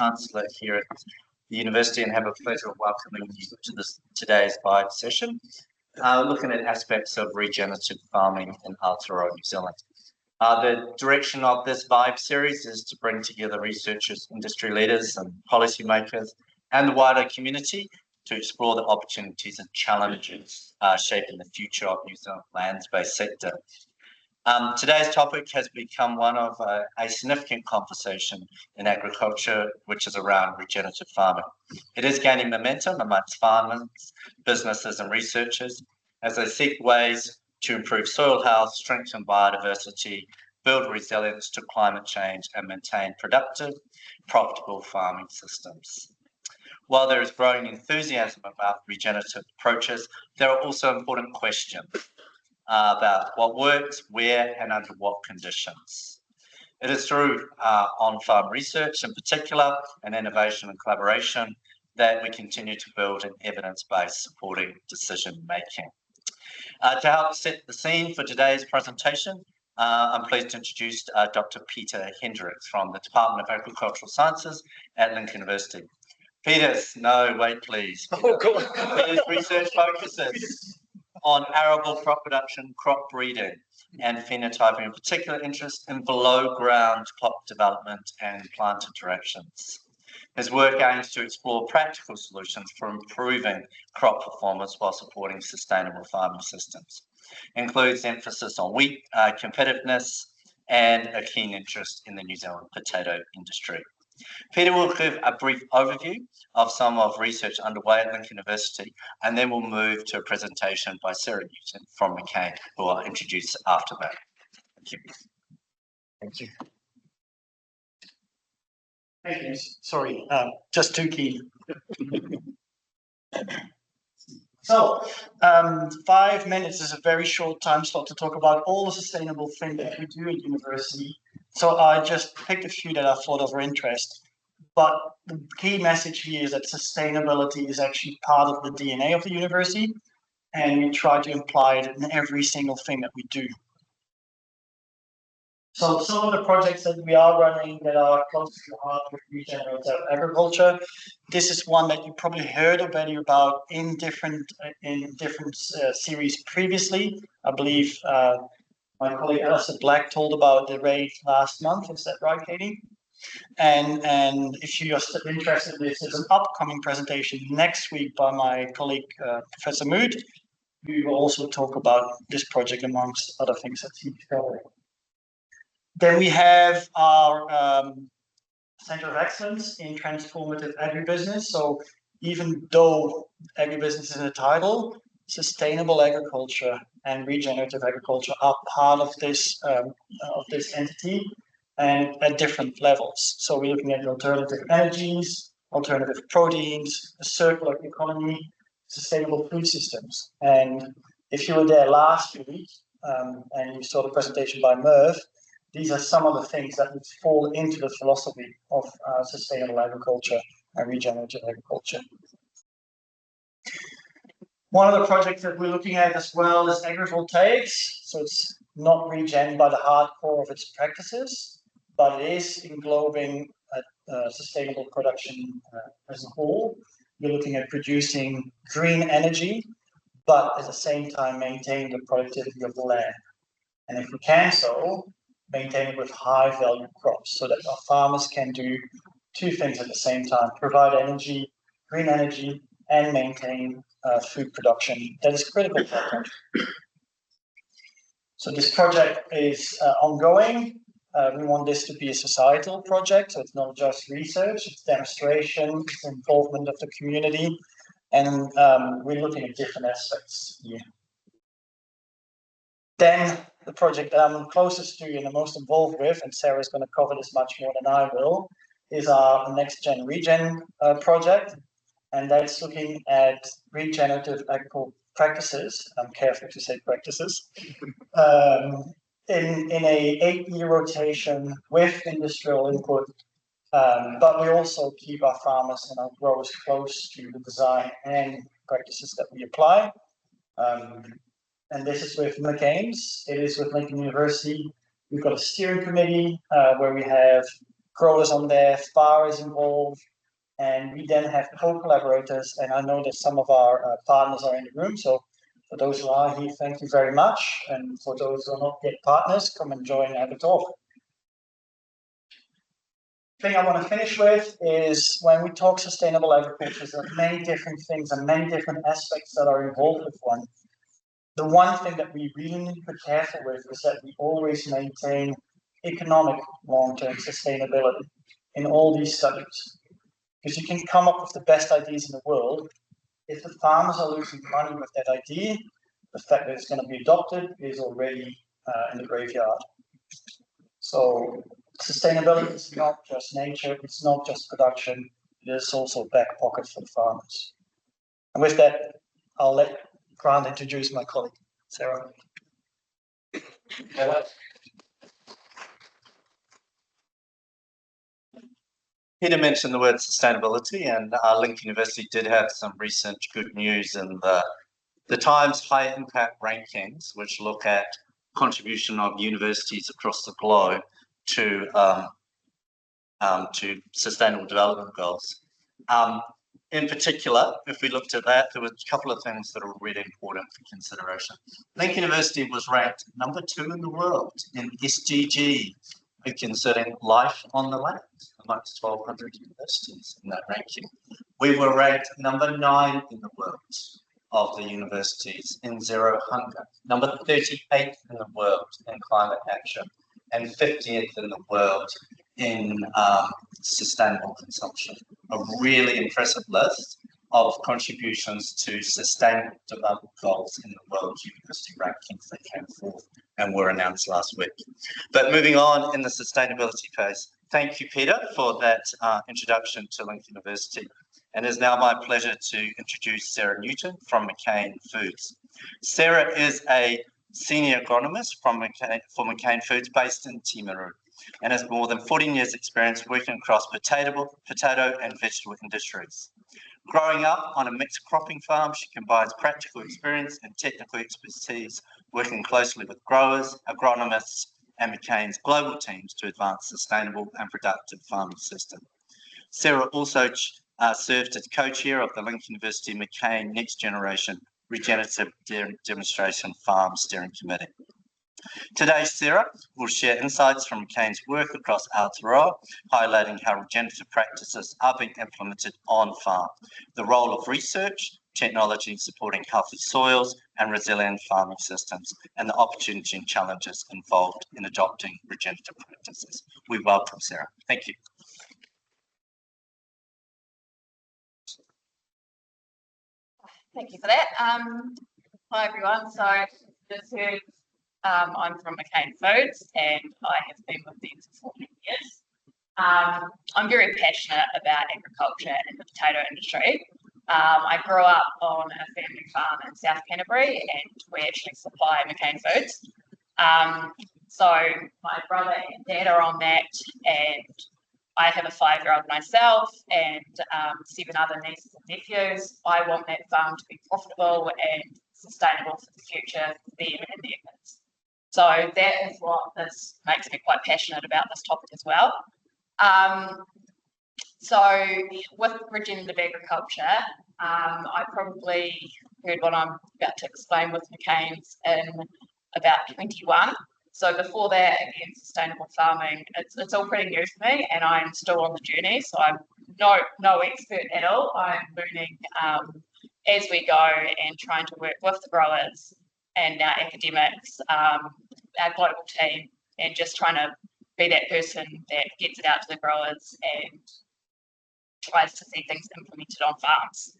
Chancellor here at the University and have a pleasure of welcoming you to today's Vibe session, looking at aspects of regenerative farming in Aotearoa, New Zealand. The direction of this Vibe series is to bring together researchers, industry leaders and policymakers and the wider community to explore the opportunities and challenges shaping the future of New Zealand's lands-based sector. Today's topic has become one of a significant conversation in agriculture, which is around regenerative farming. It is gaining momentum amongst farmers, businesses and researchers as they seek ways to improve soil health, strengthen biodiversity, build resilience to climate change and maintain productive, profitable farming systems. While there is growing enthusiasm about regenerative approaches, there are also important questions about what works, where, and under what conditions. It is through on-farm research in particular, and innovation and collaboration that we continue to build an evidence-based supporting decision-making. To help set the scene for today's presentation, I'm pleased to introduce Dr. Peter Hendricks from the Department of Agricultural Sciences at Lincoln University. Peter's research focuses on arable crop production, crop breeding, and phenotyping, in particular interest in below-ground crop development and plant interactions. His work aims to explore practical solutions for improving crop performance while supporting sustainable farming systems. Includes emphasis on wheat competitiveness and a keen interest in the New Zealand potato industry. Peter will give a brief overview of some of research underway at Lincoln University, and then we'll move to a presentation by Sarah Newton from McCain, who I'll introduce after that. Thank you. Thank you. Thank you. Sorry, just too keen. So, 5 minutes is a very short time slot to talk about all the sustainable things that we do at university. So I just picked a few that I thought of interest. But the key message here is that sustainability is actually part of the DNA of the university, and we try to imply it in every single thing that we do. So some of the projects that we are running that are close to the heart with regenerative agriculture, this is one that you probably heard already about in different series previously. I believe my colleague Alistair Black told about the raid last month. Is that right, Katie? And if you are still interested, this is an upcoming presentation next week by my colleague Professor Mood. We will also talk about this project amongst other things that he's covering. Then we have our Center of Excellence in Transformative Agribusiness. So even though agribusiness is in the title, sustainable agriculture and regenerative agriculture are part of this entity and at different levels. So we're looking at alternative energies, alternative proteins, a circular economy, sustainable food systems. And if you were there last week and you saw the presentation by Merv, these are some of the things that would fall into the philosophy of sustainable agriculture and regenerative agriculture. One of the projects that we're looking at as well is agrivoltaics. So it's not regen by the hardcore of its practices, but it is englobing sustainable production as a whole. We're looking at producing green energy, but at the same time maintain the productivity of the land. And if we can so, maintain it with high value crops so that our farmers can do two things at the same time: provide energy, green energy, and maintain food production that is critical for our country. So this project is ongoing. We want this to be a societal project, so it's not just research, it's demonstration, it's involvement of the community, and we're looking at different aspects here. Then the project that I'm closest to and the most involved with, and Sarah is going to cover this much more than I will, is our Next Gen Regen project, and that's looking at regenerative agricultural practices. I'm careful to say practices. In a 8-year rotation with industrial input, but we also keep our farmers and our growers close to the design and practices that we apply. And this is with McCain's. It is with Lincoln University. We've got a steering committee where we have growers on there, FAR is involved, and we then have co-collaborators. And I know that some of our partners are in the room, so for those who are here, thank you very much. And for those who are not yet partners, come and join and have a talk. The thing I want to finish with is when we talk sustainable agriculture, there are many different things and many different aspects that are involved with one. The one thing that we really need to be careful with is that we always maintain economic long-term sustainability in all these studies. Because you can come up with the best ideas in the world. If the farmers are losing money with that idea, the fact that it's going to be adopted is already in the graveyard. So sustainability is not just nature, it's not just production, it is also back pocket for the farmers. And with that, I'll let Grant introduce my colleague, Sarah. Peter mentioned the word sustainability, and Link University did have some recent good news in the Times High Impact Rankings, which look at contribution of universities across the globe to sustainable development goals. In particular, if we looked at that, there were a couple of things that are really important for consideration. Link University was ranked number 2 in the world in SDG, concerning life on the land amongst 1,200 universities in that ranking. We were ranked number 9 in the world of the universities in zero hunger, number 38th in the world in climate action, and 50th in the world in sustainable consumption. A really impressive list of contributions to sustainable development goals in the world university rankings that came forth and were announced last week. But moving on in the sustainability phase, thank you, Peter, for that introduction to Link University. And it's now my pleasure to introduce Sarah Newton from McCain Foods. Sarah is a senior agronomist for McCain Foods based in Timaru, and has more than 14 years experience working across potato and vegetable industries. Growing up on a mixed cropping farm, she combines practical experience and technical expertise, working closely with growers, agronomists, and McCain's global teams to advance sustainable and productive farming system. Sarah also served as co-chair of the Link University McCain Next Generation Regenerative Demonstration Farm Steering Committee. Today, Sarah will share insights from McCain's work across Aotearoa, highlighting how regenerative practices are being implemented on farm, the role of research, technology supporting healthy soils and resilient farming systems, and the opportunity and challenges involved in adopting regenerative practices. We welcome Sarah. Thank you. Thank you for that. Hi everyone. So just heard I'm from McCain Foods and I have been with them for 14 years. I'm very passionate about agriculture and the potato industry. I grew up on a family farm in South Canterbury and we actually supply McCain Foods. So my brother and dad are on that, and I have a 5-year-old myself and 7 other nieces and nephews. I want that farm to be profitable and sustainable for the future for them and their kids. So that is what this makes me quite passionate about this topic as well. So with regenerative agriculture, I probably heard what I'm about to explain with McCain's in about 21. So before that, again, sustainable farming, it's all pretty new to me and I'm still on the journey. So I'm no expert at all. I'm learning as we go and trying to work with the growers and our academics, our global team, and just trying to be that person that gets it out to the growers and tries to see things implemented on farms.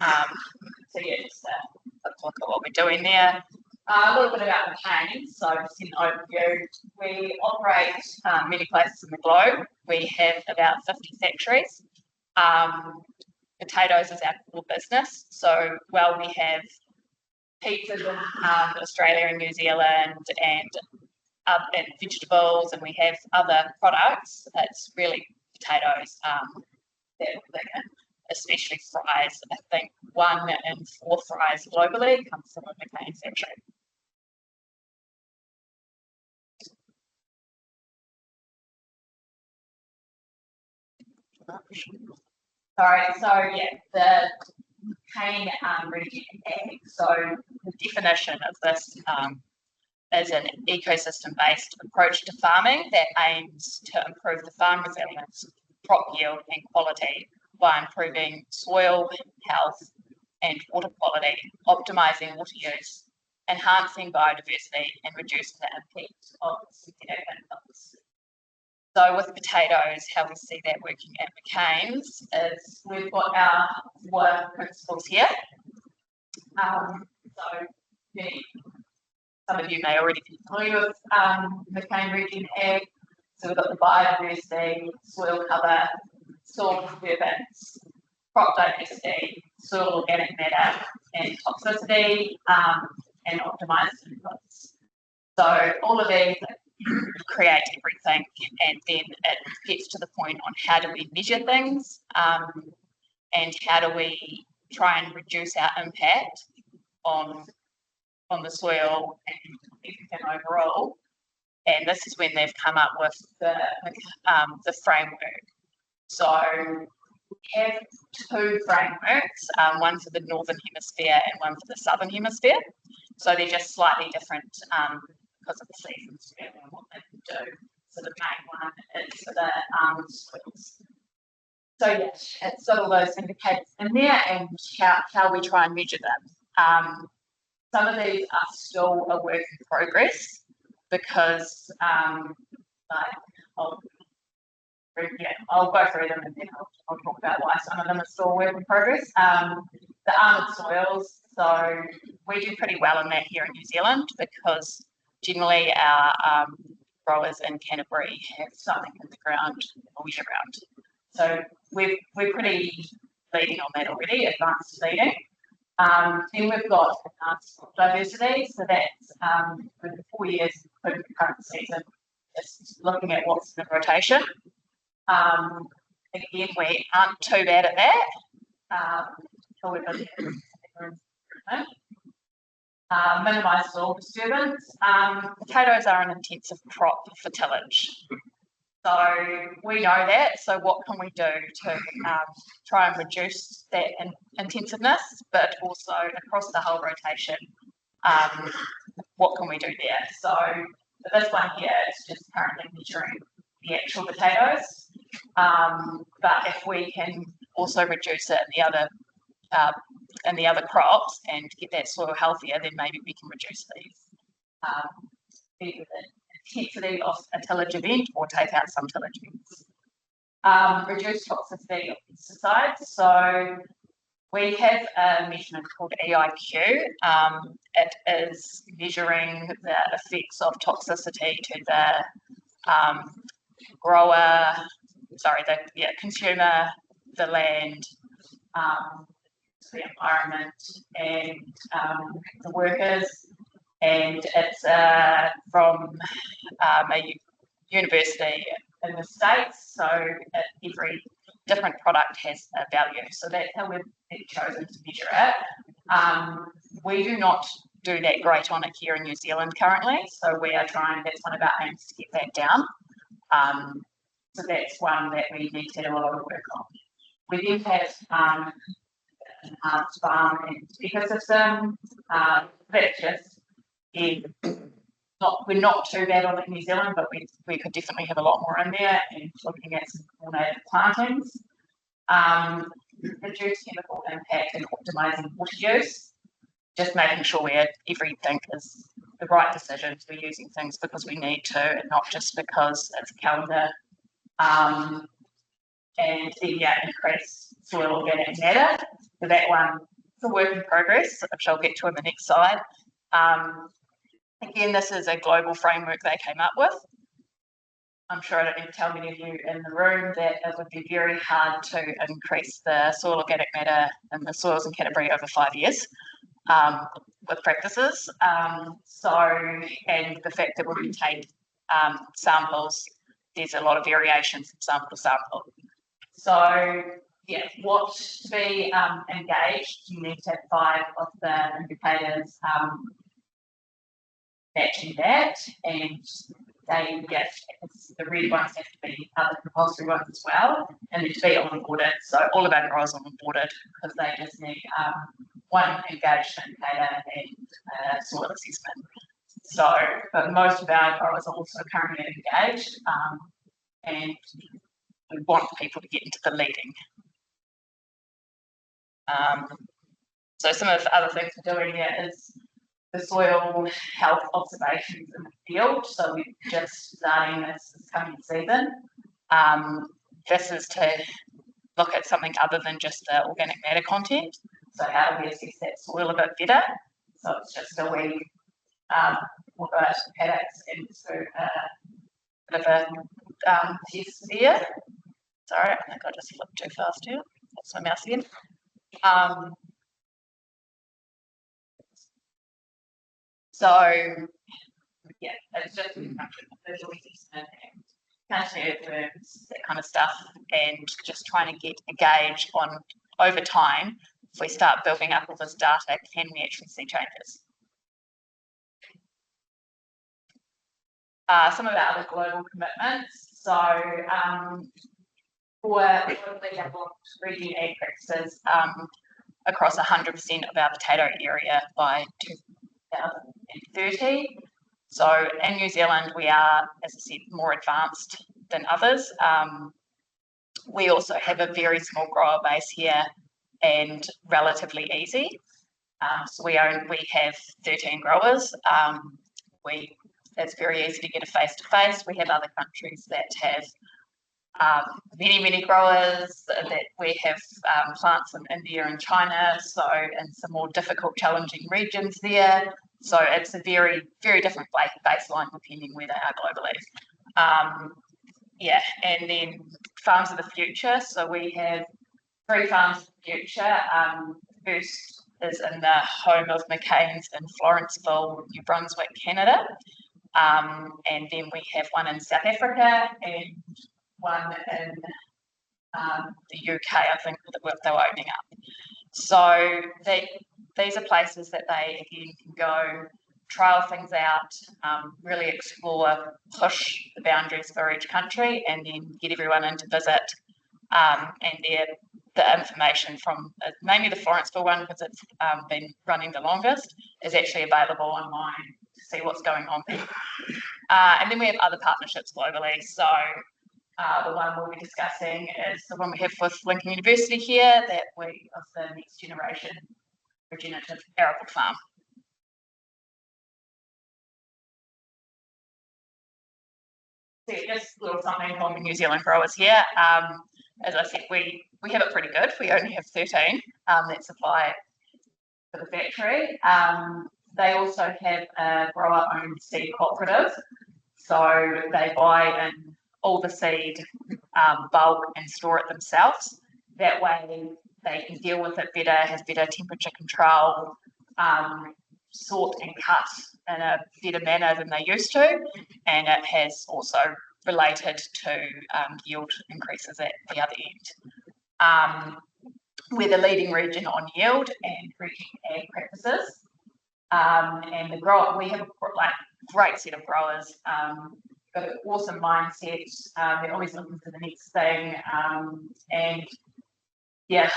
So yeah, just a look at what we're doing there. A little bit about McCain. So just an overview. We operate many places in the globe. We have about 50 factories. Potatoes is our core business. So while we have pizzas in Australia and New Zealand and vegetables, and we have other products, it's really potatoes that we're big, especially fries. I think 1 in 4 fries globally comes from a McCain factory. Sorry, so yeah, the McCain Regenerative. So the definition of this is an ecosystem-based approach to farming that aims to improve the farm resilience, crop yield and quality by improving soil health and water quality, optimising water use, enhancing biodiversity and reducing the impact of synthetic inputs. So with potatoes, how we see that working at McCain's is we've got our work principles here. So some of you may already be familiar with McCain Region Ag. So we've got the biodiversity, soil cover, soil disturbance, crop diversity, soil organic matter, and toxicity, and optimised inputs. So all of these create everything, and then it gets to the point on how do we measure things, and how do we try and reduce our impact on the soil and everything overall. And this is when they've come up with the framework. So we have two frameworks, one for the Northern Hemisphere and one for the Southern Hemisphere. So they're just slightly different because of the seasons and what they can do. So the main one is for the soils. So yes, it's got all those indicators in there and how we try and measure them. Some of these are still a work in progress because I'll go through them and then I'll talk about why some of them are still a work in progress. The almond soils, so we do pretty well in that here in New Zealand because generally our growers in Canterbury have something in the ground all year round. So we're pretty leading on that already, advanced leading. Then we've got advanced diversity, so that's for the 4 years of the current season, just looking at what's in the rotation. Again, we aren't too bad at that. However, minimise soil disturbance. Potatoes are an intensive crop for tillage. So we know that, so what can we do to try and reduce that intensiveness, but also across the whole rotation, what can we do there? So for this one here, it's just currently measuring the actual potatoes, but if we can also reduce it in the other crops and get that soil healthier, then maybe we can reduce these. Either the intensity of a tillage event or take out some tillage events. Reduce toxicity of pesticides. So we have a measurement called EIQ. It is measuring the effects of toxicity to the consumer, the land, the environment, and the workers. And it's from a university in the States, so every different product has a value. So that's how we've chosen to measure it. We do not do that great on it here in New Zealand currently, so we are trying, that's one of our aims, to get that down. So that's one that we need to do a lot of work on. We then have enhanced farm and ecosystem. That's just we're not too bad on it in New Zealand, but we could definitely have a lot more in there, and looking at some coordinated plantings. Reduce chemical impact and optimising water use, just making sure everything is the right decisions. We're using things because we need to, and not just because it's a calendar. And then increase soil organic matter. So that one, it's a work in progress, which I'll get to in the next slide. Again, this is a global framework they came up with. I'm sure I don't need to tell many of you in the room that it would be very hard to increase the soil organic matter in the soils in Canterbury over 5 years with practices. And the fact that when we take samples, there's a lot of variations from sample to sample. So yeah, to be engaged, you need to have 5 of the indicators matching that, and the red ones have to be other compulsory ones as well, and they're to be onboarded. So all of our growers are onboarded because they just need one engaged indicator and soil assessment. So, but most of our growers are also currently engaged, and we want people to get into the leading. So some of the other things we're doing here is the soil health observations in the field. So we're just starting this coming season. This is to look at something other than just the organic matter content. So how do we assess that soil a bit better? So it's just a wee, we'll go out to the paddocks and do a bit of a test there. Sorry, I think I just flipped too fast here. That's my mouse again. So yeah, it's just visual assessment and counter earthworms, that kind of stuff, and just trying to get a gauge on over time. If we start building up all this data, can we actually see changes? Some of our other global commitments. So for region ag practices across 100% of our potato area by 2030. So in New Zealand, we are, as I said, more advanced than others. We also have a very small grower base here and relatively easy. So we have 13 growers. It's very easy to get a face-to-face. We have other countries that have many growers, that we have plants in India and China, so in some more difficult, challenging regions there. So it's a very different baseline depending where they are globally. Yeah, and then farms of the future. So we have 3 farms of the future. First is in the home of McCain's in Florenceville, New Brunswick, Canada. And then we have one in South Africa and one in the UK, I think, that they were opening up. So these are places that they, again, can go trial things out, really explore, push the boundaries for each country, and then get everyone in to visit. And the information from mainly the Florenceville one, because it's been running the longest, is actually available online to see what's going on there. And then we have other partnerships globally. So the one we'll be discussing is the one we have with Lincoln University here, of the next generation regenerative arable farm. So just a little something on the New Zealand growers here. As I said, we have it pretty good. We only have 13 that supply for the factory. They also have a grower-owned seed cooperative. So they buy in all the seed bulk and store it themselves. That way they can deal with it better, has better temperature control, sort and cut in a better manner than they used to, and it has also related to yield increases at the other end. We're the leading region on yield and region ag practices, and we have a great set of growers. Got an awesome mindset. They're always looking for the next thing, and yeah,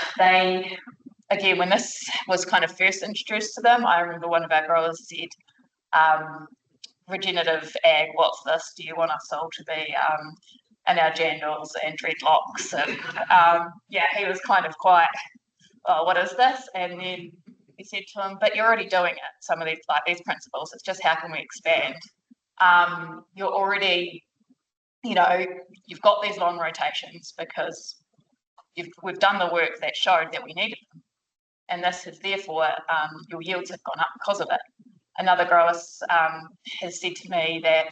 again, when this was kind of first introduced to them, I remember one of our growers said, regenerative ag, what's this? Do you want us all to be in our jandals and dreadlocks? And yeah, he was kind of quite, oh, what is this? And then we said to him, but you're already doing it, some of these principles. It's just how can we expand? You're already, you've got these long rotations because we've done the work that showed that we needed them. And this is therefore, your yields have gone up because of it. Another grower has said to me that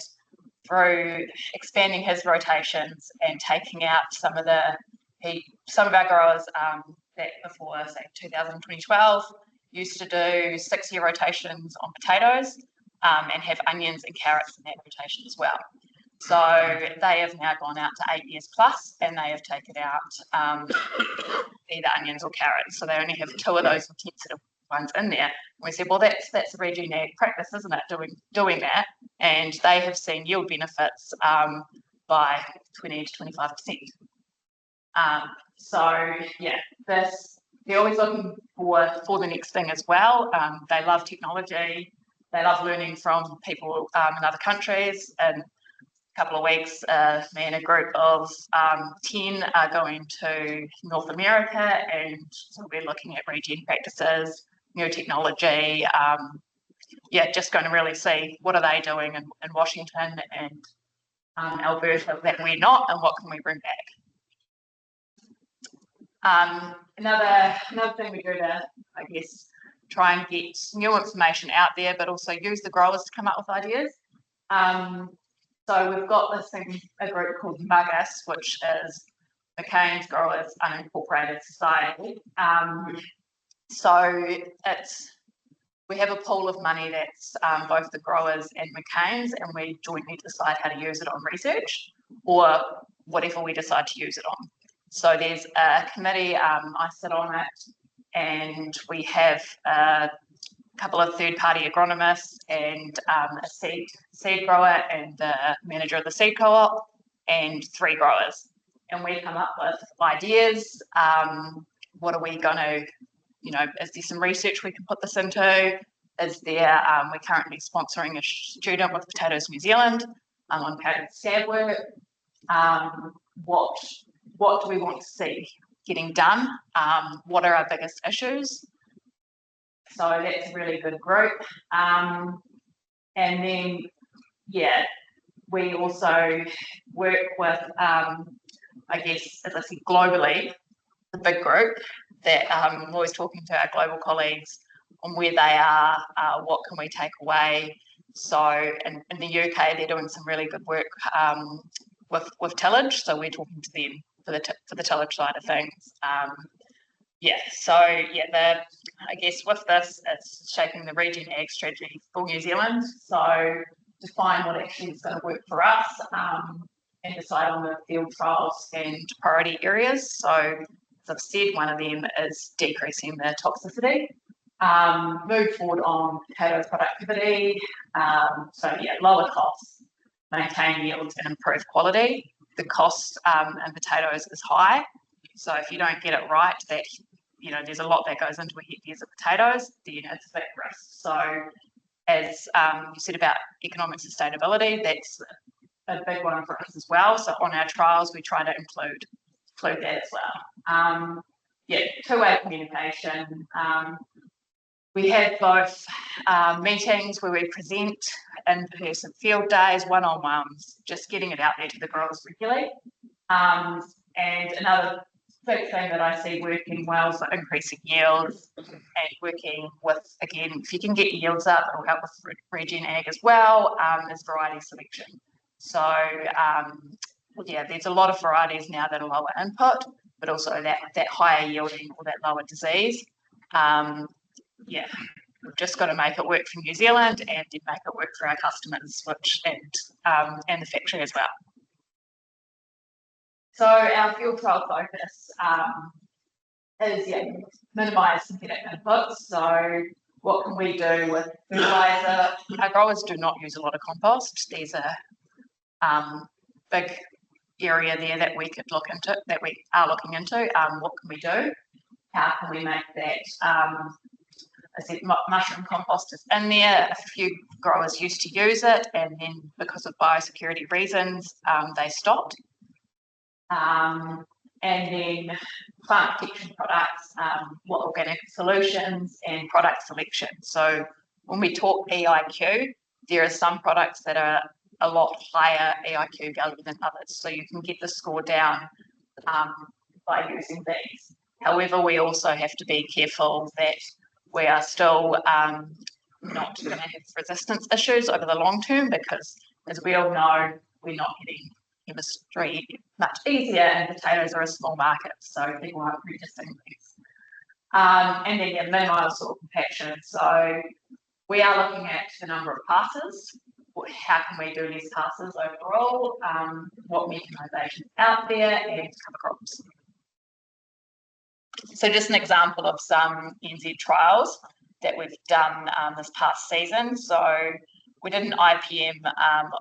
through expanding his rotations and taking out some of our growers that before, say, 2012, used to do 6-year rotations on potatoes and have onions and carrots in that rotation as well. So they have now gone out to 8 years plus, and they have taken out either onions or carrots. So they only have 2 of those intensive ones in there. We said, well, that's a regenerative practice, isn't it? Doing that, and they have seen yield benefits by 20 to 25%. So yeah, they're always looking for the next thing as well. They love technology. They love learning from people in other countries. And a couple of weeks, me and a group of 10 are going to North America, and so we're looking at regen practices, new technology. Yeah, just going to really see what are they doing in Washington and Alberta that we're not, and what can we bring back. Another thing we do to, I guess, try and get new information out there, but also use the growers to come up with ideas. So we've got this thing, a group called MUGUS, which is McCain's Growers Unincorporated Society. So we have a pool of money that's both the growers and McCain's, and we jointly decide how to use it on research or whatever we decide to use it on. So there's a committee, I sit on it, and we have a couple of third-party agronomists and a seed grower and the manager of the seed co-op and 3 growers. And we come up with ideas. What are we going to, is there some research we can put this into? Is there, we're currently sponsoring a student with Potatoes New Zealand on pattern scab work. What do we want to see getting done? What are our biggest issues? So that's a really good group. And then, yeah, we also work with, I guess, as I said, globally, the big group that I'm always talking to our global colleagues on where they are, what can we take away. So in the UK, they're doing some really good work with tillage. So we're talking to them for the tillage side of things. Yeah, so yeah, I guess with this, it's shaping the regen ag strategy for New Zealand. So define what actually is going to work for us and decide on the field trials and priority areas. So as I've said, one of them is decreasing the toxicity. Move forward on potato productivity. So yeah, lower costs, maintain yields and improve quality. The cost in potatoes is high. So if you don't get it right, that there's a lot that goes into a hectares of potatoes, then it's a big risk. So as you said about economic sustainability, that's a big one for us as well. So on our trials, we try to include that as well. Yeah, two-way communication. We have both meetings where we present in-person field days, one-on-ones, just getting it out there to the growers regularly. And another big thing that I see working well for increasing yields and working with, again, if you can get yields up, it'll help with regen ag as well, is variety selection. So, yeah, there's a lot of varieties now that are lower input, but also that higher yielding or that lower disease. Yeah, we've just got to make it work for New Zealand and then make it work for our customers, and the factory as well. So our field trial focus is minimise synthetic inputs. So what can we do with fertiliser? Our growers do not use a lot of compost. There's a big area there that we could look into, that we are looking into. What can we do? How can we make that? I said mushroom compost is in there. A few growers used to use it, and then because of biosecurity reasons, they stopped. And then plant protection products, what organic solutions and product selection. So when we talk EIQ, there are some products that are a lot higher EIQ value than others. So you can get the score down by using these. However, we also have to be careful that we are still not going to have resistance issues over the long term, because as we all know, we're not getting chemistry much easier, and potatoes are a small market, so people aren't resisting these. And then minimise soil compaction. So we are looking at the number of passes. How can we do these passes overall? What mechanisation is out there, and cover crops. So just an example of some NZ trials. that we've done this past season. So we did an IPM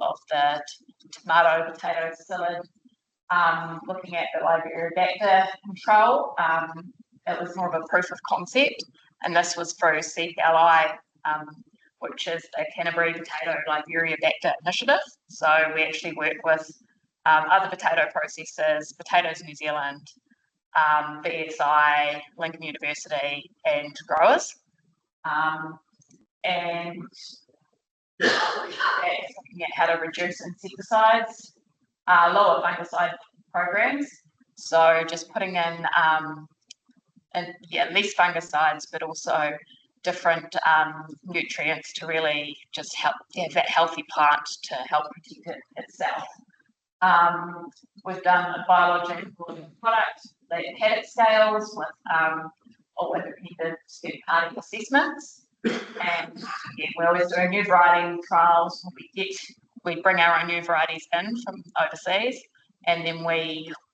of the tomato potato psyllid, looking at the Liberia vector control. It was more of a proof of concept, and this was through CLI, which is the Canterbury Potato Liberia Vector Initiative. So we actually work with other potato processors, Potatoes New Zealand, BSI, Lincoln University, and growers. And that's looking at how to reduce insecticides, lower fungicide programs. So just putting in, less fungicides, but also different nutrients to really just help that healthy plant to help protect it itself. We've done a biological product, the haddock scales with independent third-party assessments, and we're always doing new variety trials. We bring our own new varieties in from overseas, and then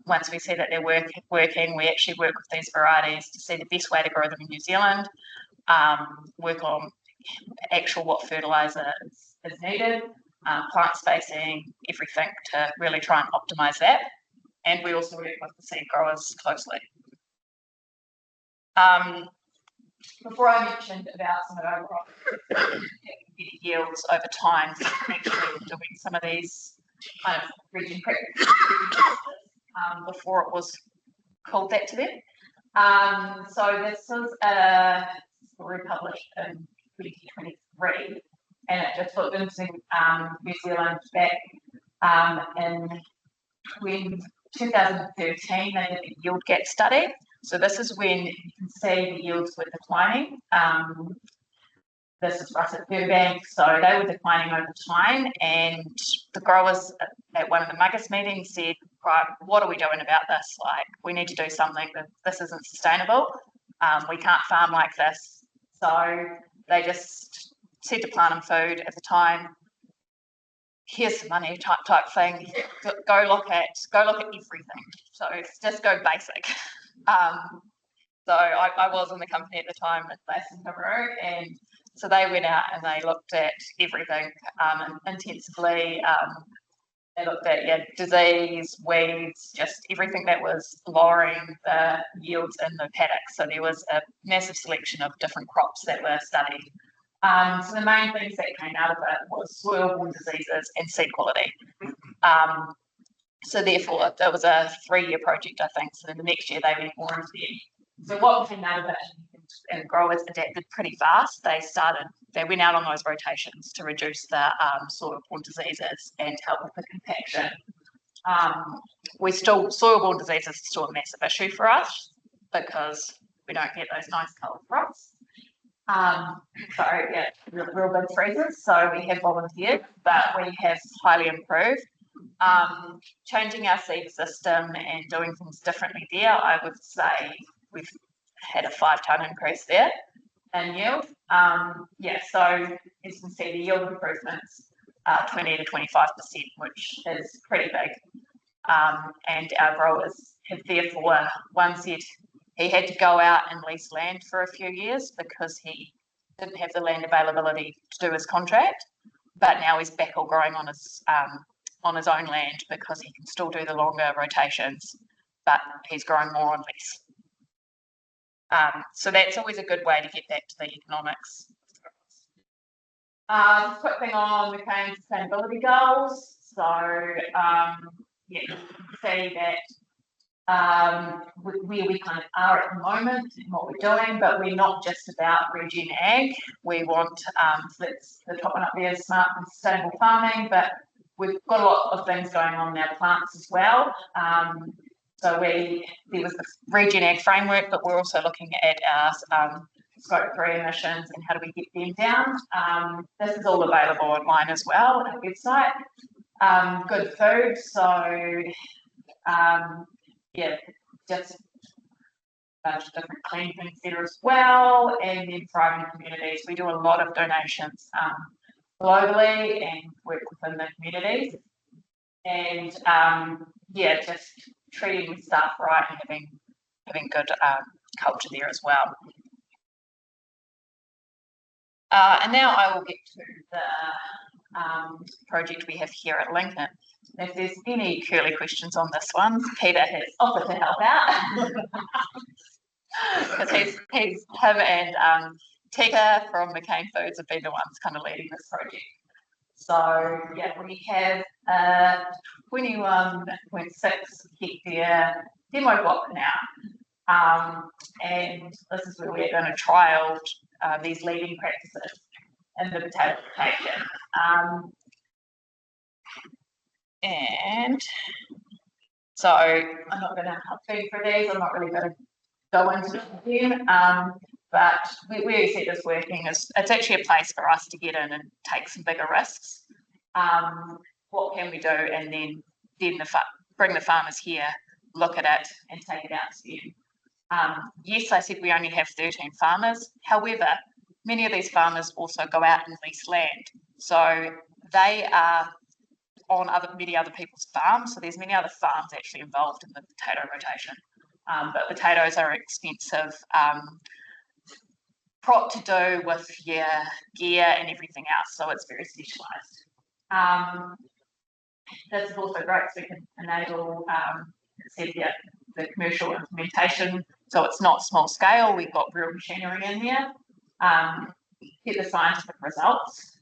once we see that they're working, we actually work with these varieties to see the best way to grow them in New Zealand. Work on what fertiliser is needed, plant spacing, everything to really try and optimise that. And we also work with the seed growers closely. Before I mentioned about some of our yields over time, actually doing some of these kind of region practices before it was called that to them. So this was a story published in 2023, and it just looked into New Zealand back in 2013. They did a yield gap study. So this is when you can see the yields were declining. This is for us at Burbank, so they were declining over time, and the growers at one of the Muggus meetings said, right, what are we doing about this? Like, we need to do something, this isn't sustainable. We can't farm like this. So they just said to Plant and Food at the time, here's some money type thing, go look at everything. So just go basic. So I was in the company at the time based in Peru, and so they went out and they looked at everything intensively. They looked at disease, weeds, just everything that was lowering the yields in the paddock. So there was a massive selection of different crops that were studied. So the main things that came out of it was soil-borne diseases and seed quality. So therefore, it was a 3-year project, I think. So then the next year they went more into it. So what came out of it, and growers adapted pretty fast. They went out on those rotations to reduce the soil-borne diseases and help with the compaction. Soil-borne diseases are still a massive issue for us because we don't get those nice coloured crops. Real big freezers. So we have volunteered, but we have highly improved. Changing our seed system and doing things differently there, I would say we've had a 5-ton increase there in yield. So as you can see, the yield improvements are 20 to 25%, which is pretty big. And our growers have therefore, one said he had to go out and lease land for a few years because he didn't have the land availability to do his contract, but now he's back all growing on his own land because he can still do the longer rotations, but he's growing more on lease. So that's always a good way to get back to the economics. Quick thing on McCain sustainability goals. So you can see that where we kind of are at the moment and what we're doing, but we're not just about regen ag. We want, so that's the top one up there, smart and sustainable farming, but we've got a lot of things going on in our plants as well. So there was the Regen Ag framework, but we're also looking at our Scope 3 emissions and how do we get them down. This is all available online as well on our website. Good food, so just a bunch of different clean things there as well, and then thriving communities. We do a lot of donations globally and work within the communities, and just treating staff right and having good culture there as well. And now I will get to the project we have here at Lincoln. If there's any curly questions on this one, Peter has offered to help out. Because him and Tika from McCain Foods have been the ones kind of leading this project. So yeah, we have 21.6 hectare demo block now. And this is where we're going to trial these leading practices in the potato rotation. And so I'm not going to feed for these. I'm not really going to go into it again. But we see this working as it's actually a place for us to get in and take some bigger risks. What can we do? And then bring the farmers here, look at it and take it out to them. Yes, I said we only have 13 farmers. However, many of these farmers also go out and lease land. So they are on many other people's farms. So there's many other farms actually involved in the potato rotation. But potatoes are expensive crop to do with your gear and everything else. So it's very specialised. This is also great so we can enable the commercial implementation. So it's not small scale. We've got real machinery in there. Get the scientific results.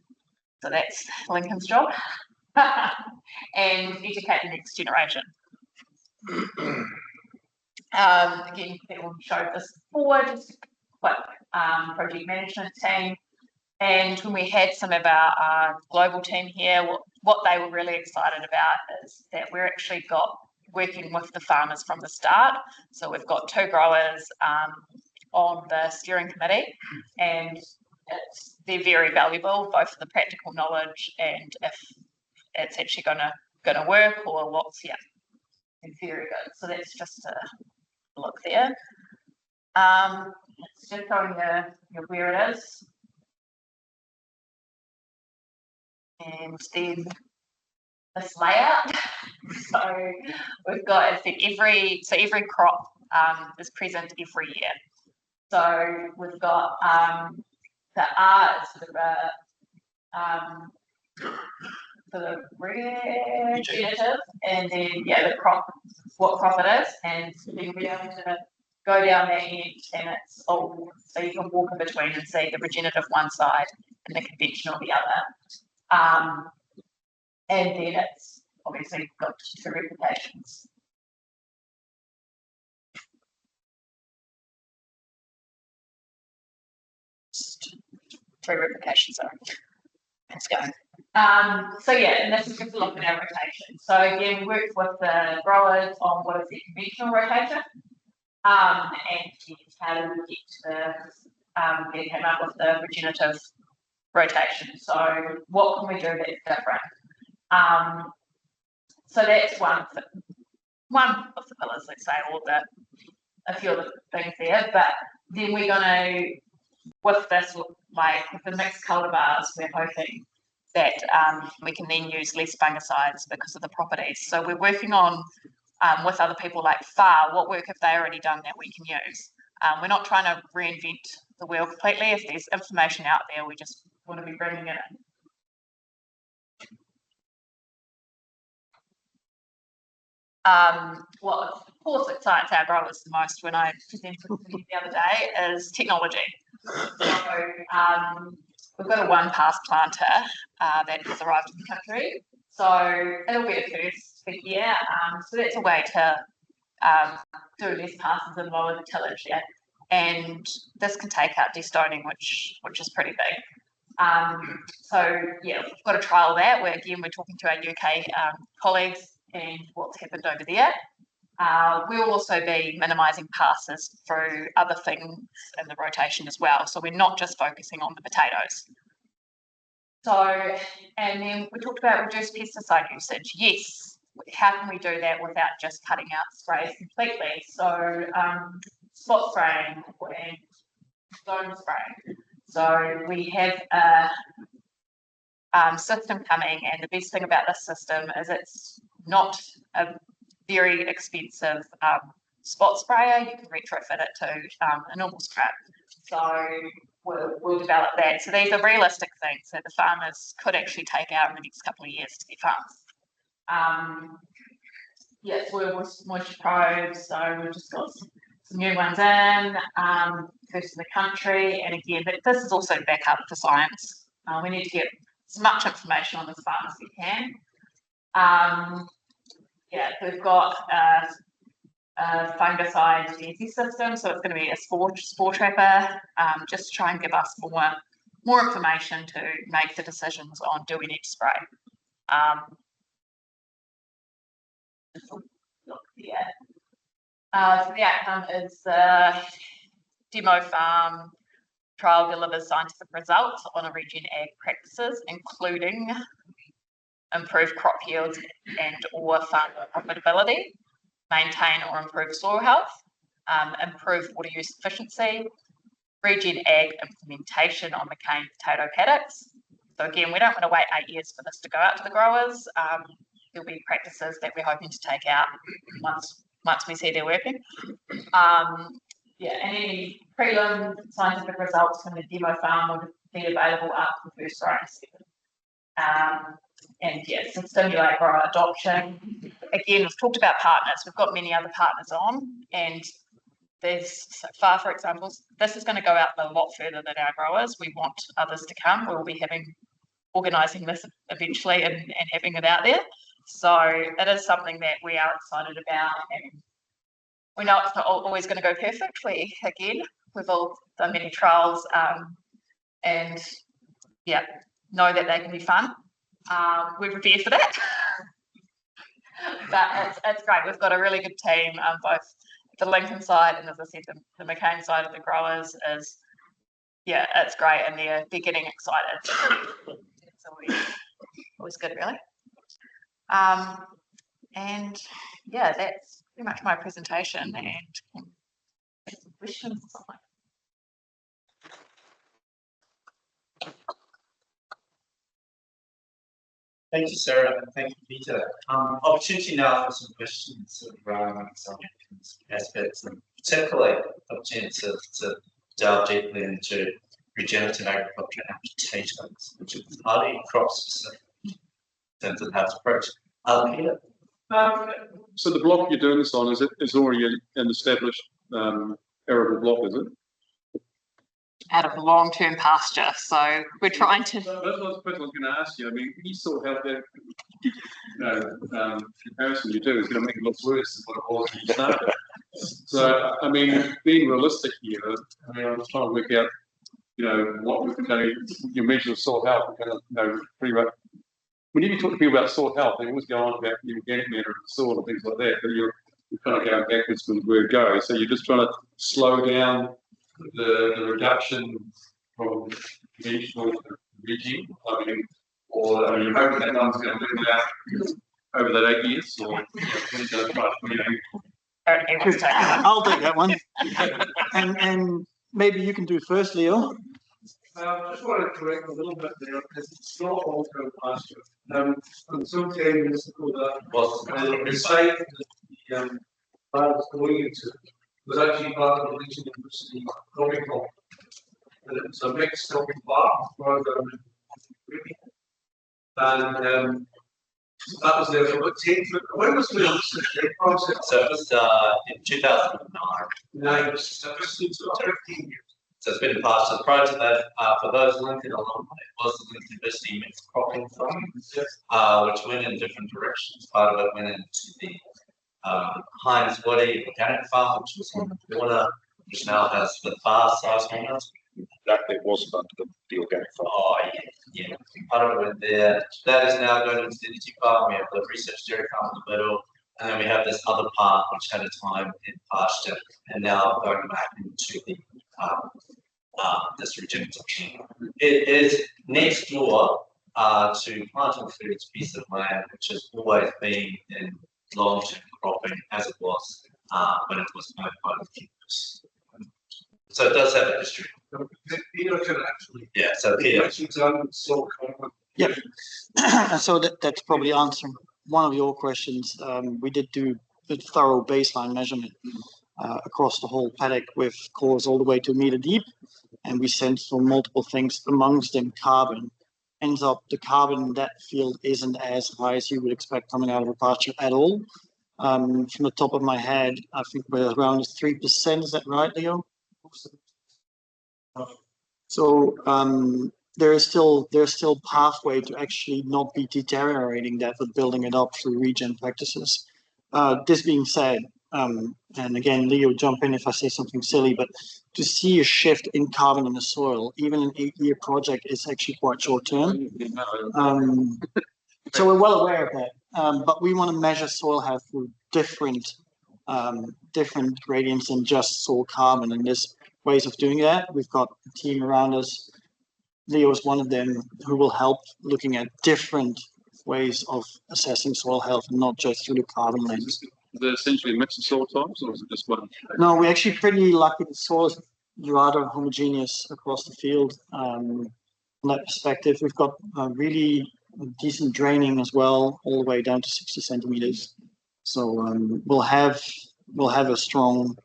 So that's Lincoln's job. And educate the next generation. Again, we'll show this before, just quick project management team. And when we had some of our global team here, what they were really excited about is that we're actually working with the farmers from the start. So we've got 2 growers on the steering committee, and they're very valuable, both for the practical knowledge and if it's actually gonna work or what's It's very good. So that's just a look there. It's just showing you where it is. And then this layout. So we've got, I think every crop is present every year. So we've got the R is sort of a regenerative, and then the crop, what crop it is, and then we're able to go down that end, and it's all so you can walk in between and see the regenerative one side and the conventional the other. And then it's obviously got 2 replications. Three replications, sorry. Let's go. So and this is just a look at our rotation. So again, we worked with the growers on what is the conventional rotation, and how do we get to they came up with the regenerative rotation. So what can we do that's different? So that's one of the pillars, let's say, or a few of the things there. But then we're going to, with this, like with the mixed cultivars, we're hoping that we can then use less fungicides because of the properties. So we're working on with other people like FAR, what work have they already done that we can use? We're not trying to reinvent the wheel completely. If there's information out there, we just want to be bringing it in. What of course excites our growers the most when I presented the other day is technology. So we've got a 1-pass planter that has arrived in the country. So it'll be a first for here. So that's a way to do less passes and lower the tillage there. And this can take out destoning, which is pretty big. So we've got to trial that. We're talking to our UK colleagues and what's happened over there. We'll also be minimising passes through other things in the rotation as well. So we're not just focusing on the potatoes. So, and then we talked about reduced pesticide usage. Yes, how can we do that without just cutting out sprays completely? So spot spraying and zone spraying. So we have a system coming, and the best thing about this system is it's not a very expensive spot sprayer. You can retrofit it to a normal spray. So we'll develop that. So these are realistic things that the farmers could actually take out in the next couple of years to their farms. Yeah, soil moisture probes. So we've just got some new ones in, first in the country. And again, but this is also back up for science. We need to get as much information on this farm as we can. Yeah, we've got a fungicide DSE system, so it's going to be a spore trapper, just to try and give us more information to make the decisions on do we need to spray. So the outcome is demo farm trial delivers scientific results on a regen ag practices, including improved crop yields and or farm profitability, maintain or improve soil health, improve water use efficiency, regen ag implementation on McCain potato paddocks. So again, we don't want to wait 8 years for this to go out to the growers. There'll be practices that we're hoping to take out once we see they're working. Yeah, and any prelim scientific results from the demo farm would be available after the first growing season. And yes, yeah, stimulate grower adoption. Again, we've talked about partners. We've got many other partners on, and there's so far, for example, this is going to go out a lot further than our growers. We want others to come. We'll be organising this eventually and having it out there. So it is something that we are excited about, and we know it's not always going to go perfectly. Again, we've all done many trials, and yeah, know that they can be fun. We're prepared for that. But it's great. We've got a really good team, both the Lincoln side and, as I said, the McCain side of the growers is, yeah, it's great, and they're getting excited. It's always good, really. And yeah, that's pretty much my presentation, and some questions. Thank you, Sarah, and thank you, Peter. Opportunity now for some questions around some aspects, and particularly opportunity to delve deeply into regenerative agriculture applications, which is highly crop specific in terms of how to approach. Peter? So the block you're doing this on, is already an established arable block, is it? Out of long-term pasture, so we're trying to. So that's what I was going to ask you. I mean, you sort of have that comparison you do is going to make it look worse than what it was when you started. So, I mean, being realistic here, I mean, I was trying to work out, what your measure of soil health, pretty much. Whenever you talk to people about soil health, they always go on about the organic matter of the soil and things like that, but you're kind of going backwards from where it goes. So you're just trying to slow down the reduction from conventional to regen. I mean, you're hoping that one's going to do that over that 8 years, or I'll take that one. and maybe you can do first, Leo. I just want to correct a little bit there, because it's not all through pasture. Some 10 years ago, the site that the plant was going into was actually part of the Regenerative cropping complex. And it was a mixed cropping farm rather than and that was there for about 10 years. When was the process? So it was in 2009. So 15 years. So it's been in pasture. Prior to that, for those Lincoln alumni, it was the Lincoln University mixed cropping farm, which went in different directions. Part of it went into the Heinz Woody organic farm, which was on the border, which now has the far size homes. That it wasn't under the organic farm. Oh, yeah. Part of it went there. That is now going into the energy farm. We have the research dairy farm in the middle. And then we have this other part, which had a time in pasture, and now going back into the this regenerative farm. It is next door to Planting Foods piece of land, which has always been in long-term cropping as it was when it was owned by the campus. So it does have a history. Peter can actually. Yeah, so Peter. Yep. So that's probably answering one of your questions. We did do a thorough baseline measurement across the whole paddock with cores all the way to 1 meter deep. and we sense for multiple things, amongst them carbon. Ends up the carbon in that field isn't as high as you would expect coming out of a pasture at all. From the top of my head, I think we're around 3%. Is that right, Leo? So there's still pathway to actually not be deteriorating that, but building it up through regen practices. This being said, and again, Leo, jump in if I say something silly, but to see a shift in carbon in the soil, even an 8-year project, is actually quite short term. So we're well aware of that, but we want to measure soil health through different gradients than just soil carbon, and there's ways of doing that. We've got a team around us. Leo is one of them who will help looking at different ways of assessing soil health, and not just through the carbon lens. Is it essentially a mix of soil types, or is it just one? No, we're actually pretty lucky. The soil is rather homogeneous across the field. From that perspective, we've got really decent draining as well, all the way down to 60 centimeters. So we'll have a strong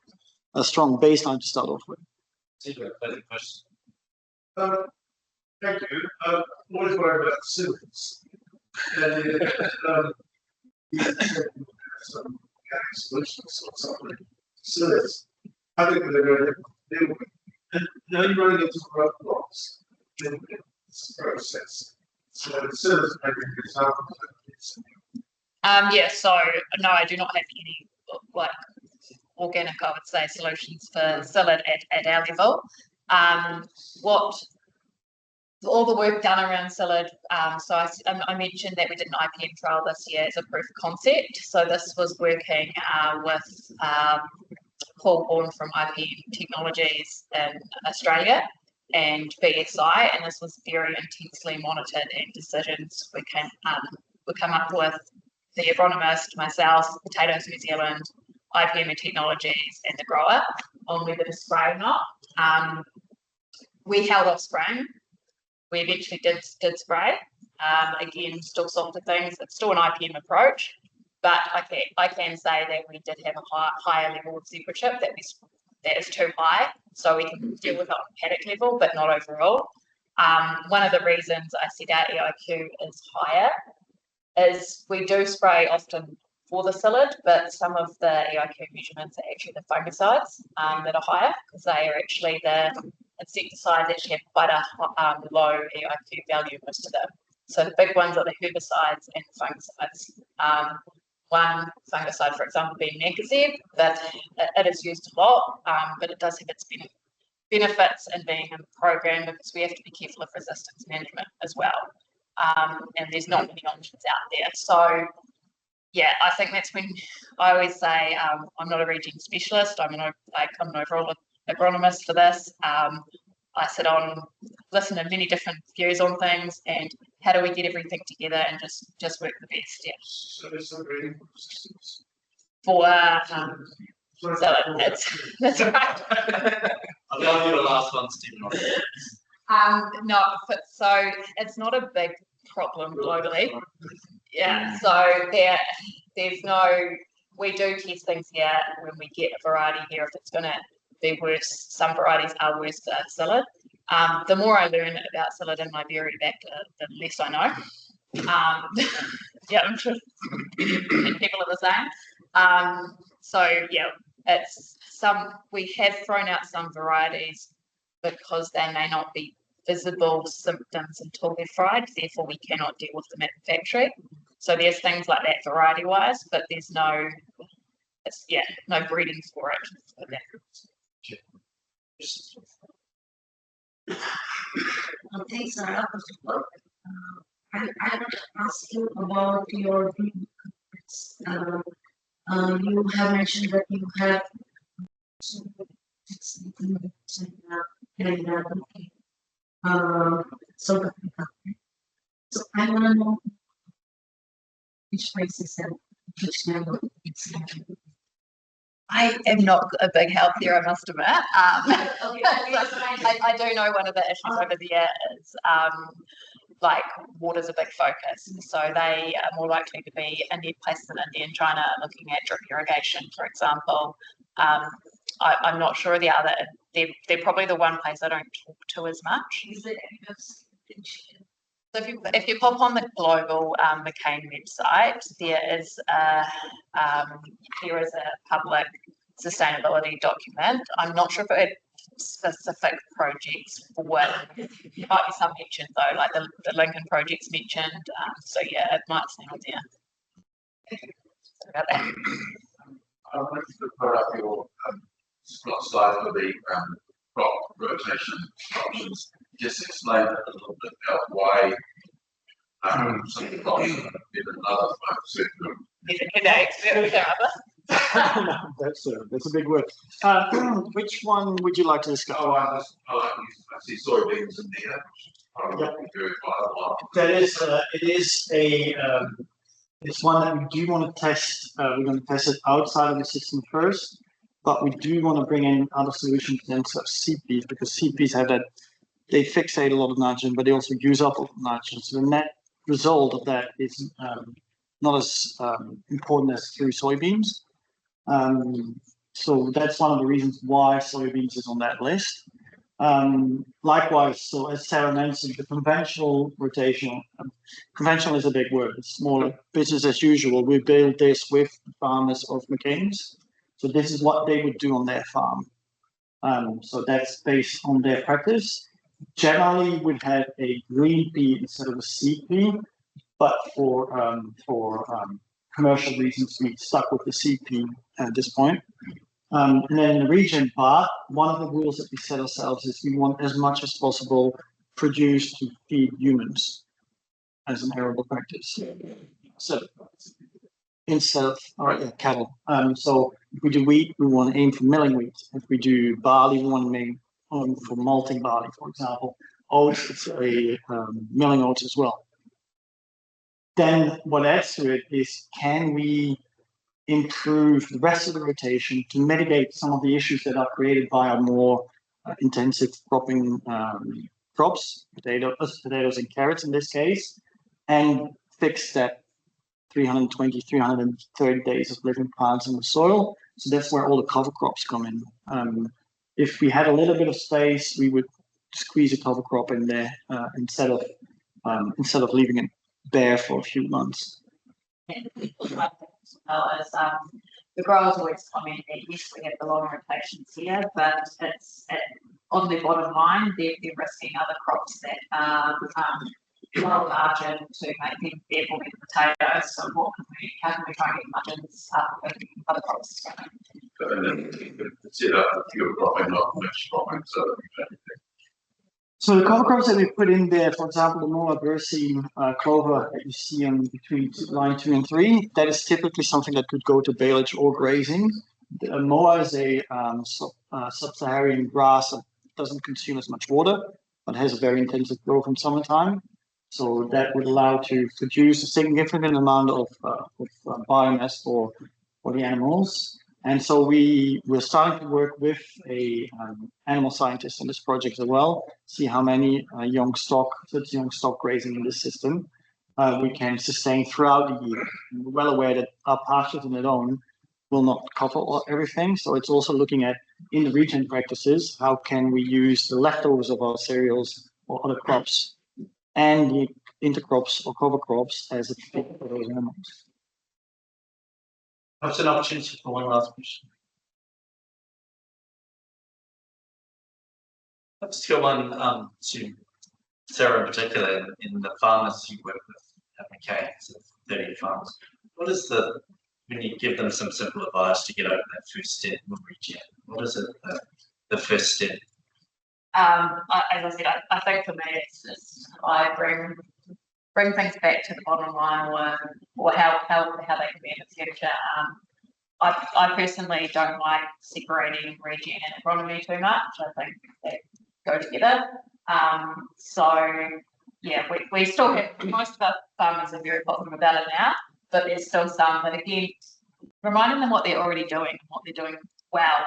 baseline to start off with. Thank you. Always worry about sewage. And some solutions or something. So I think they're very difficult to deal with. And now you're running into roadblocks in this process. So the service maybe an example of this. Yeah, so no, I do not have any like organic, I would say, solutions for psyllid at our level. What all the work done around psyllid, so I mentioned that we did an IPM trial this year as a proof of concept. So this was working with Paul Horn from IPM Technologies in Australia and BSI, and this was very intensely monitored, and decisions we come up with the agronomist, myself, Potatoes New Zealand, IPM and Technologies, and the grower on whether to spray or not. We held off spraying. We eventually did spray. Again, still softer things. It's still an IPM approach, but I can say that we did have a higher level of zebra chip that is too high, so we can deal with it on paddock level, but not overall. One of the reasons I said our EIQ is higher is we do spray often for the psyllid, but some of the EIQ measurements are actually the fungicides that are higher, because they are actually the insecticides actually have quite a low EIQ value, most of them. So the big ones are the herbicides and the fungicides. One fungicide, for example, being Regenerative, that it is used a lot, but it does have its benefits in being in the program, because we have to be careful of resistance management as well. And there's not many options out there. So yeah, I think that's when I always say I'm not a regen specialist. I'm an overall agronomist for this. I sit on, listen to many different views on things, and how do we get everything together and just work the best. Yeah. So there's some breeding systems. For so that's right. I'll go you the last one, Stephen. No, so it's not a big problem globally. Yeah, so there's no, we do test things here when we get a variety here if it's going to be worse. Some varieties are worse for psyllid. The more I learn about psyllid in my berry back, the less I know. Yeah, I'm sure people are the same. So yeah, we have thrown out some varieties because they may not be visible symptoms until they're fried, therefore we cannot deal with them at the factory. So there's things like that variety wise, but there's no breeding for it. Okay, Sarah, I want to ask you about your breeding conference. You have mentioned that you have so I want to know which places and which level it's I am not a big help there, I must admit. I do know one of the issues over there is like water's a big focus. So they are more likely to be Indian places in India and China looking at drip irrigation, for example. I'm not sure of the other. They're probably the one place I don't talk to as much. Is there any website? So if you pop on the global McCain website, there is a public sustainability document. I'm not sure if it specific projects for what. There might be some mentioned though, like the Lincoln project's mentioned. So yeah, it might stand on there. Sorry about that. I wanted to put up your slide for the crop rotation options. Just explain a little bit about why some crops are better than others. That's a big word. Which one would you like to discuss? I see soybeans in there. Very viable. That is, it's one that we do want to test. We're going to test it outside of the system first, but we do want to bring in other solutions than seed peas, because seed peas have that, they fixate a lot of nitrogen, but they also use up a lot of nitrogen. So the net result of that is not as important as through soybeans. So that's one of the reasons why soybeans is on that list. Likewise, so as Sarah mentioned, the conventional rotation, conventional is a big word, it's more business as usual. We build this with the farmers of McCain's. So this is what they would do on their farm. So that's based on their practice. Generally, we'd have a green pea instead of a seed pea, but for commercial reasons, we stuck with the seed pea at this point. And then in the region part, one of the rules that we set ourselves is we want as much as possible produced to feed humans as an arable practice. So instead of cattle. So if we do wheat, we want to aim for milling wheat. If we do barley, we want to aim for malting barley, for example. Oats, it's a milling oats as well. Then what adds to it is, can we improve the rest of the rotation to mitigate some of the issues that are created by our more intensive cropping crops, potatoes and carrots in this case, and fix that 320, 330 days of living plants in the soil. So that's where all the cover crops come in. If we had a little bit of space, we would squeeze a cover crop in there instead of leaving it bare for a few months. As well as the growers always comment that yes, we have the long rotations here, but it's on the bottom line, they're risking other crops that are low margin to make them therefore get potatoes. So how can we try and get margins with other crops? But then it's set up for pure cropping, not mixed cropping. So the cover crops that we put in there, for example, the Moa Berseem clover that you see in between line 2 and 3, that is typically something that could go to baleage or grazing. The Moa is a sub-Saharan grass that doesn't consume as much water, but has a very intensive growth in summertime. So that would allow to produce a significant amount of biomass for the animals. And so we're starting to work with a animal scientist on this project as well, see how many young stock grazing in this system we can sustain throughout the year. We're well aware that our pastures on their own will not cover everything. So it's also looking at, in the region practices, how can we use the leftovers of our cereals or other crops and the intercrops or cover crops as a feed for those animals. That's an opportunity for one last question. Let's go on to Sarah in particular, in the farmers you work with at McCain, so 30 farmers. What is when you give them some simple advice to get over that first step of regen, what is it the first step? As I said, I think for me it's just I bring things back to the bottom line or how they can be in the future. I personally don't like separating regen and agronomy too much. I think they go together. So yeah, we still have, most of our farmers are very positive about it now, but there's still some. But again, reminding them what they're already doing, what they're doing well,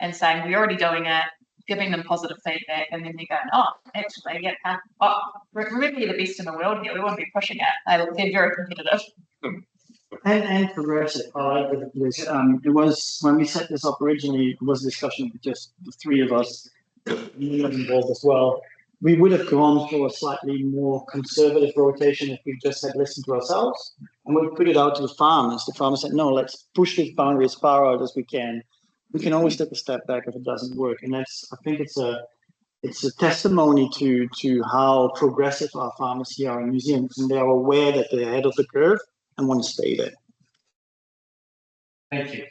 and saying we're already doing it, giving them positive feedback, and then they're going, oh, actually, yeah, remember you're the best in the world here. We want to be pushing it. They're very competitive. And progressive. I like this. It was when we set this up originally. It was a discussion with just the three of us. Me was involved as well. We would have gone for a slightly more conservative rotation if we just had listened to ourselves, and we put it out to the farmers. The farmers said, "No, let's push this boundary as far out as we can. We can always take a step back if it doesn't work." And that's, I think, it's a testimony to how progressive our farmers here are in New Zealand, and they are aware that they're ahead of the curve and want to stay there. Thank you.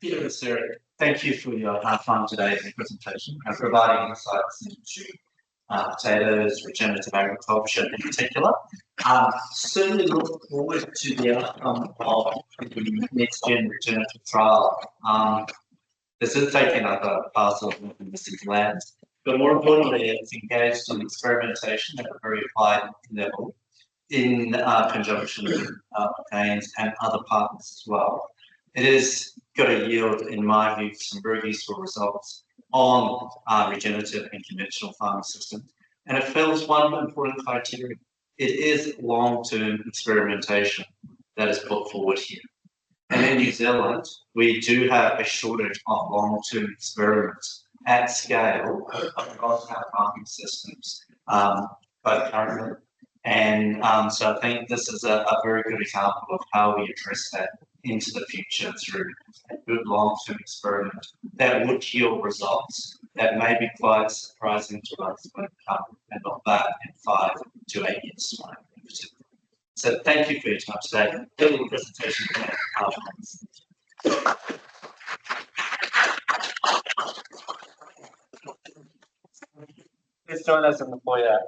Peter and Sarah, thank you for your time today and presentation and providing insights into potatoes, regenerative agriculture in particular. Certainly look forward to the outcome of the next gen regenerative trial. This is taking up a parcel of missing lands, but more importantly, it's engaged in experimentation at a very high level in conjunction with McCain and other partners as well. It is got to yield, in my view, some very useful results on regenerative and conventional farming systems. And it fills one important criteria. It is long-term experimentation that is put forward here. And in New Zealand, we do have a shortage of long-term experiments at scale across our farming systems, both currently. And so I think this is a very good example of how we address that into the future through a good long-term experiment that would yield results that may be quite surprising to us when it comes and not bad in 5 to 8 years' time. So thank you for your time today. Little presentation. Please join us in the foyer.